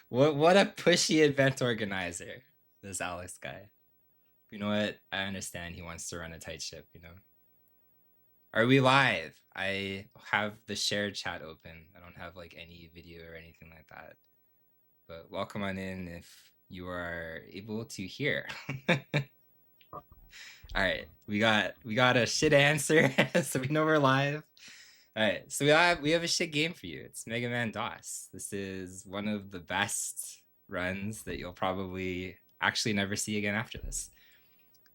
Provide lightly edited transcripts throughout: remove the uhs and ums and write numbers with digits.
What a pushy event organizer, this Alex guy. You know what? I understand he wants to run a tight ship, you know. Are we live? I have the shared chat open. I don't have like any video or anything like that. But welcome on in if you are able to hear. All right, we got a shit answer, so we know we're live. All right, so we have a shit game for you. It's Mega Man DOS. This is one of the best runs that you'll probably actually never see again after this.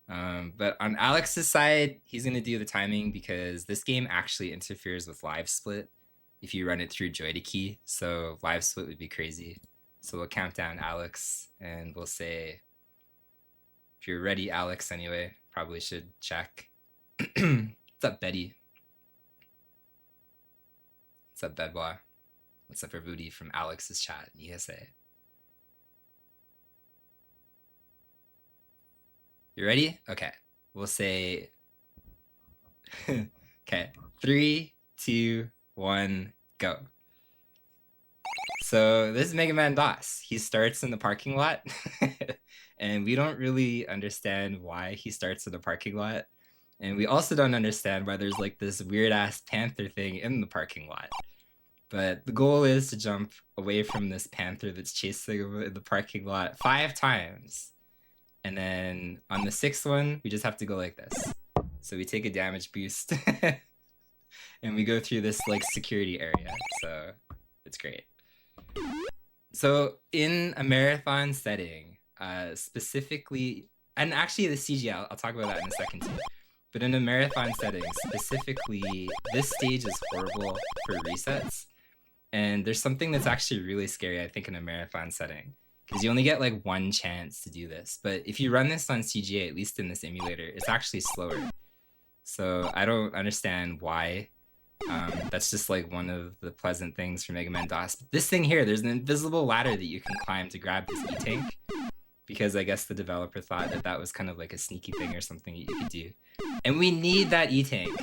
But on Alex's side, he's gonna do the timing because this game actually interferes with live split if you run it through Joy to Key. So live split would be crazy. So we'll count down Alex and we'll say, if you're ready, Alex, anyway, probably should check. What's up, Betty? What's up, Bedwa? What's up, everybody from Alex's chat in ESA? You ready? Okay. We'll say, okay, 3, 2, 1, go. So this is Mega Man DOS. He starts in the parking lot, and we don't really understand why he starts in the parking lot. And we also don't understand why there's like this weird ass panther thing in the parking lot. But the goal is to jump away from this panther that's chasing in the parking lot 5 times. And then on the 6th one, we just have to go like this. So we take a damage boost and we go through this like security area. So it's great. So in a marathon setting, specifically, and actually the CG, I'll talk about that in a second too. But in a marathon setting, specifically, this stage is horrible for resets. And there's something that's actually really scary, I think, in a marathon setting. Because you only get like 1 chance to do this. But if you run this on CGA, at least in this emulator, it's actually slower. So I don't understand why. That's just like one of the pleasant things for Mega Man DOS. But this thing here, there's an invisible ladder that you can climb to grab this E-Tank. Because I guess the developer thought that that was kind of like a sneaky thing or something you could do. And we need that E-Tank.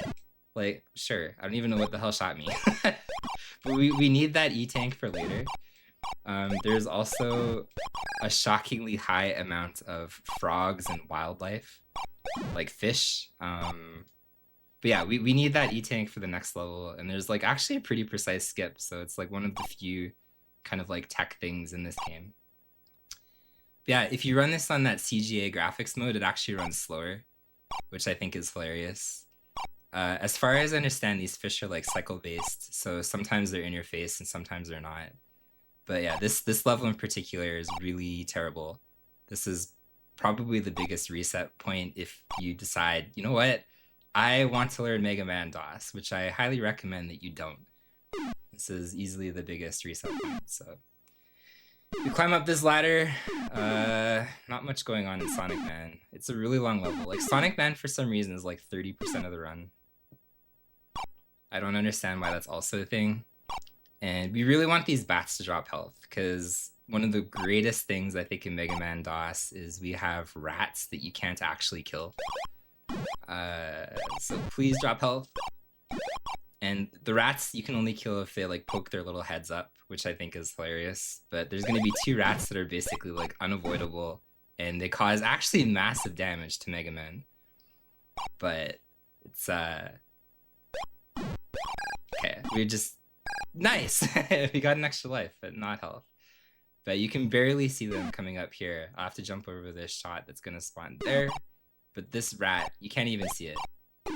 Like, sure, I don't even know what the hell shot me. But we need that E-Tank for later. There's also a shockingly high amount of frogs and wildlife, like fish. But yeah, we need that E-Tank for the next level, and there's like actually a pretty precise skip, so it's like one of the few kind of like tech things in this game. But yeah, if you run this on that CGA graphics mode, it actually runs slower, which I think is hilarious. As far as I understand, these fish are like cycle-based, so sometimes they're in your face and sometimes they're not. But yeah, this level in particular is really terrible. This is probably the biggest reset point if you decide, you know what, I want to learn Mega Man DOS, which I highly recommend that you don't. This is easily the biggest reset point, so. You climb up this ladder, not much going on in Sonic Man. It's a really long level. Like, Sonic Man, for some reason, is like 30% of the run. I don't understand why that's also a thing. And we really want these bats to drop health, because one of the greatest things I think in Mega Man DOS is we have rats that you can't actually kill. So please drop health. And the rats you can only kill if they like poke their little heads up, which I think is hilarious. But there's gonna be 2 rats that are basically like unavoidable, and they cause actually massive damage to Mega Man. But it's okay, we just nice. We got an extra life, but not health. But you can barely see them coming up here. I'll have to jump over this shot that's gonna spawn there. But this rat, you can't even see it.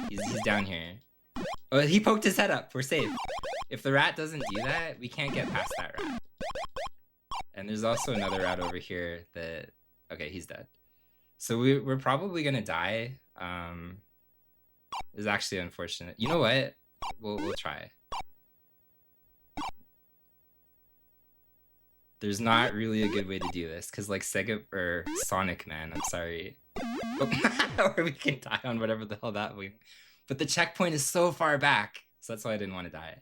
He's down here. Oh, he poked his head up. We're safe. If the rat doesn't do that, we can't get past that rat. And there's also another rat over here that... Okay, he's dead. So we're probably gonna die. It's actually unfortunate. You know what? We'll try. There's not really a good way to do this, because like Sonic Man, I'm sorry. Or we can die on whatever the hell that wing. But the checkpoint is so far back, so that's why I didn't want to die.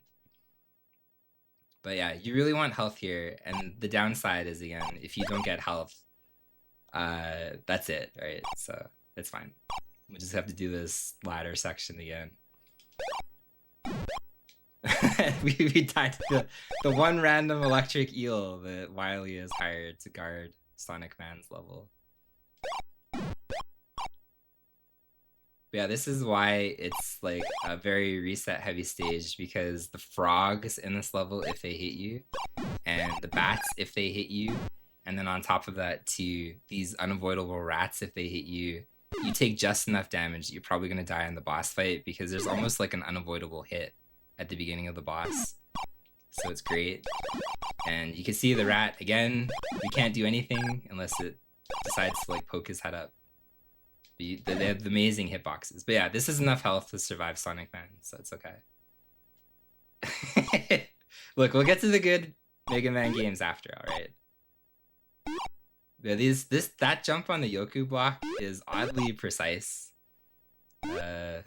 But yeah, you really want health here, and the downside is, again, if you don't get health, that's it, right? So it's fine. We just have to do this ladder section again. we died to the one random electric eel that Wily has hired to guard Sonic Man's level. But yeah, this is why it's like a very reset heavy stage, because the frogs in this level, if they hit you, and the bats if they hit you, and then on top of that too, these unavoidable rats if they hit you, you take just enough damage that you're probably going to die in the boss fight, because there's almost like an unavoidable hit at the beginning of the boss. So it's great. And you can see the rat again, we can't do anything unless it decides to like poke his head up. They have amazing hitboxes. But yeah, this is enough health to survive Sonic Man, so it's okay. Look, we'll get to the good Mega Man games after, alright? Yeah, that jump on the Yoku block is oddly precise. And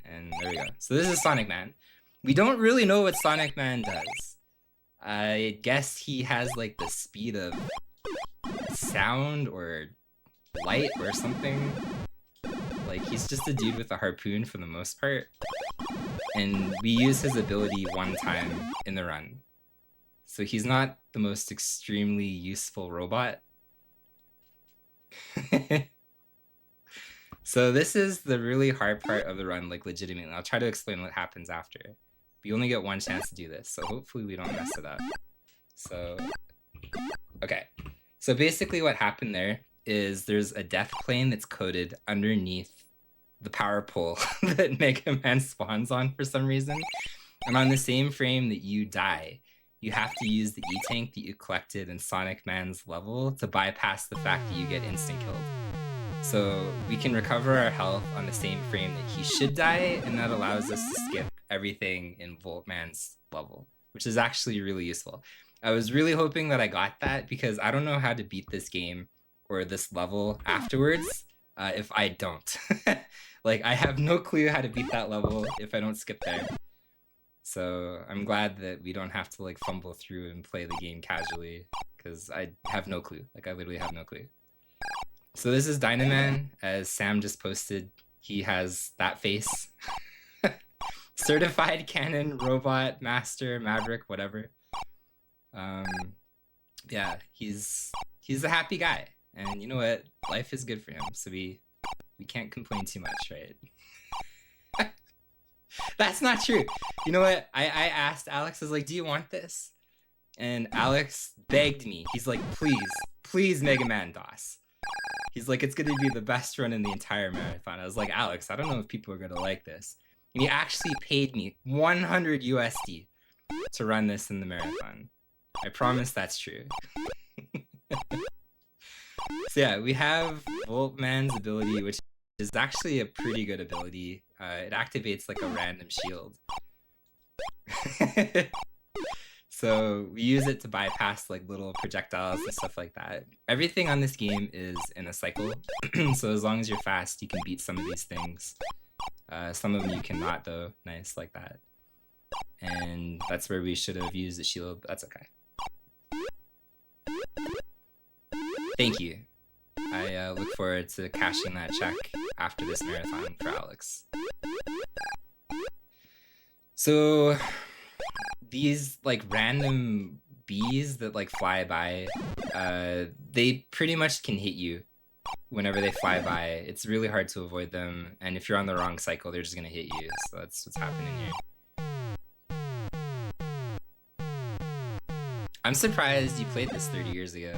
there we go. So this is Sonic Man. We don't really know what Sonic Man does. I guess he has like the speed of sound or light or something. Like, he's just a dude with a harpoon for the most part. And we use his ability one time in the run. So he's not the most extremely useful robot. So this is the really hard part of the run, like legitimately. I'll try to explain what happens after. We only get one chance to do this, so hopefully we don't mess it up. So, okay. So basically what happened there is there's a death plane that's coded underneath the power pole that Mega Man spawns on for some reason. And on the same frame that you die, you have to use the E-Tank that you collected in Sonic Man's level to bypass the fact that you get instant killed. So we can recover our health on the same frame that he should die, and that allows us to skip everything in Voltman's level, which is actually really useful. I was really hoping that I got that, because I don't know how to beat this game or this level afterwards if I don't. Like, I have no clue how to beat that level if I don't skip there. So I'm glad that we don't have to like fumble through and play the game casually, because I have no clue. Like, I literally have no clue. So this is Dynaman, as Sam just posted. He has that face. Certified Canon Robot Master Maverick, whatever. Yeah, he's a happy guy, and you know what? Life is good for him, so we can't complain too much, right? That's not true. You know what? I asked Alex, I was like, do you want this? And Alex begged me. He's like, please Mega Man DOS. He's like, it's gonna be the best run in the entire marathon. I was like, Alex, I don't know if people are gonna like this. And he actually paid me 100 USD to run this in the marathon. I promise that's true. So yeah, we have Voltman's ability, which is actually a pretty good ability. It activates like a random shield. So we use it to bypass like little projectiles and stuff like that. Everything on this game is in a cycle. So as long as you're fast, you can beat some of these things. Some of them you cannot though. Nice, like that. And that's where we should have used the shield, but that's okay. Thank you. I look forward to cashing that check after this marathon for Alex. So these like random bees that like fly by, they pretty much can hit you whenever they fly by. It's really hard to avoid them, and if you're on the wrong cycle, they're just gonna hit you. So that's what's happening here. I'm surprised you played this 30 years ago.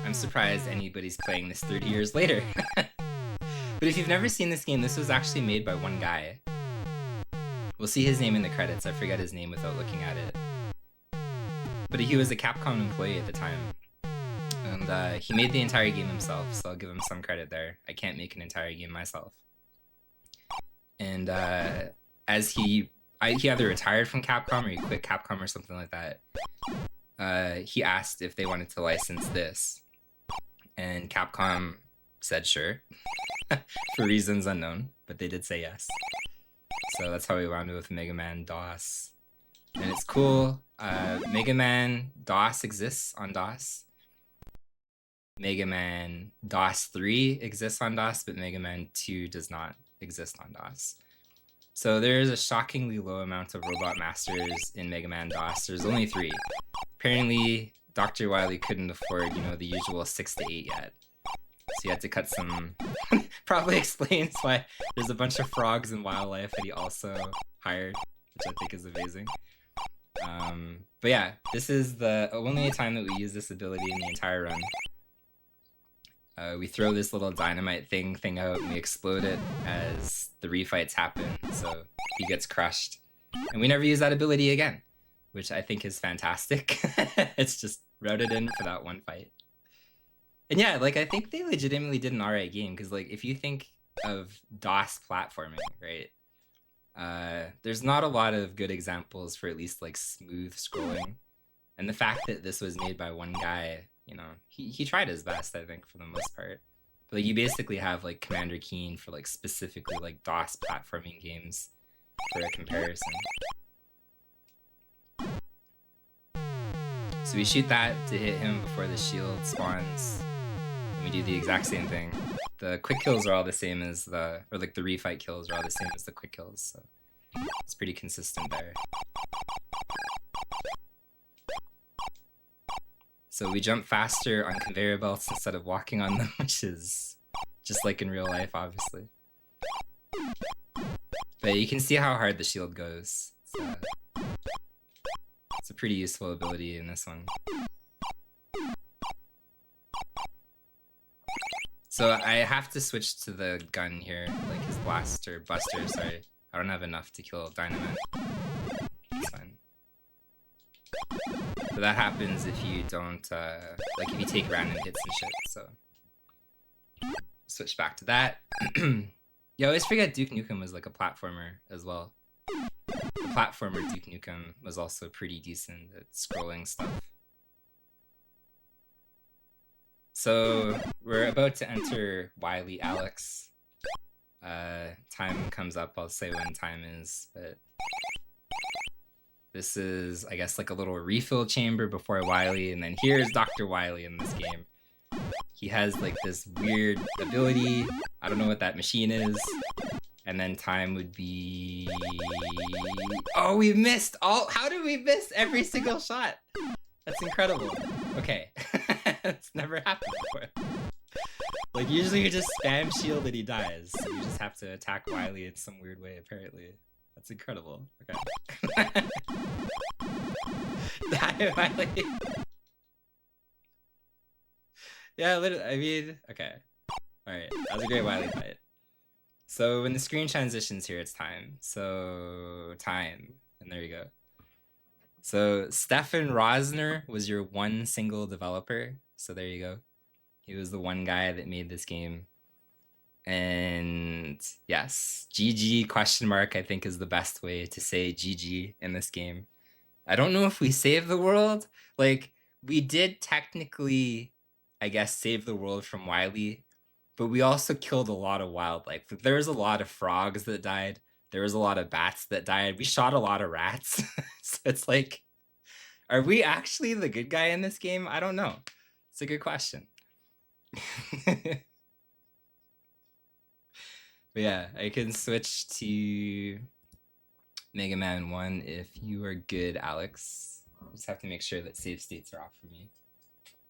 I'm surprised anybody's playing this 30 years later. But if you've never seen this game, this was actually made by one guy. We'll see his name in the credits. I forget his name without looking at it. But he was a Capcom employee at the time. And he made the entire game himself, so I'll give him some credit there. I can't make an entire game myself. And as he either retired from Capcom or he quit Capcom or something like that, he asked if they wanted to license this. And Capcom said sure, for reasons unknown, but they did say yes. So that's how we wound up with Mega Man DOS. And it's cool. Mega Man DOS exists on DOS. Mega Man DOS 3 exists on DOS, but Mega Man 2 does not exist on DOS. So there is a shockingly low amount of Robot Masters in Mega Man DOS. There's only 3. Apparently, Dr. Wily couldn't afford, the usual 6 to 8 yet. So he had to cut some... Probably explains why there's a bunch of frogs and wildlife that he also hired, which I think is amazing. But yeah, this is the only time that we use this ability in the entire run. We throw this little dynamite thing out and we explode it as the refights happen, so he gets crushed. And we never use that ability again, which I think is fantastic. It's just routed in for that one fight. And yeah, like, I think they legitimately did an alright game, because, like, if you think of DOS platforming, right? There's not a lot of good examples for at least, like, smooth scrolling. And the fact that this was made by one guy, he tried his best, I think, for the most part. But, like, you basically have, like, Commander Keen for, like, specifically, like, DOS platforming games for a comparison. So we shoot that to hit him before the shield spawns. And we do the exact same thing. The quick kills are all the same as the refight kills are all the same as the quick kills, so it's pretty consistent there. So we jump faster on conveyor belts instead of walking on them, which is just like in real life, obviously. But you can see how hard the shield goes. It's a pretty useful ability in this one. So I have to switch to the gun here, like his buster, sorry. I don't have enough to kill Dynamite. It's fine. So that happens if you don't, like if you take random hits and shit, so. Switch back to that. Yeah, I always forget Duke Nukem was like a platformer as well. The platformer Duke Nukem was also pretty decent at scrolling stuff. So we're about to enter Wily Alex. Time comes up, I'll say when time is, but this is, I guess, like a little refill chamber before Wily, and then here's Dr. Wily in this game. He has like this weird ability, I don't know what that machine is, and then time would be... Oh, we missed all... How did we miss every single shot? That's incredible. Okay. That's never happened before. Like, usually you just spam shield and he dies. So you just have to attack Wily in some weird way, apparently. That's incredible. Okay. Die, Wily. Yeah, literally, I mean, okay. Alright, that was a great Wily fight. So when the screen transitions here, it's time. So, time. And there you go. So Stefan Rosner was your one single developer. So there you go. He was the one guy that made this game. And yes, GG question mark, I think is the best way to say GG in this game. I don't know if we saved the world. Like, we did technically, I guess, save the world from Wily, but we also killed a lot of wildlife. There was a lot of frogs that died. There was a lot of bats that died. We shot a lot of rats. So it's like, are we actually the good guy in this game? I don't know. It's a good question. But yeah, I can switch to Mega Man 1 if you are good, Alex. I just have to make sure that save states are off for me.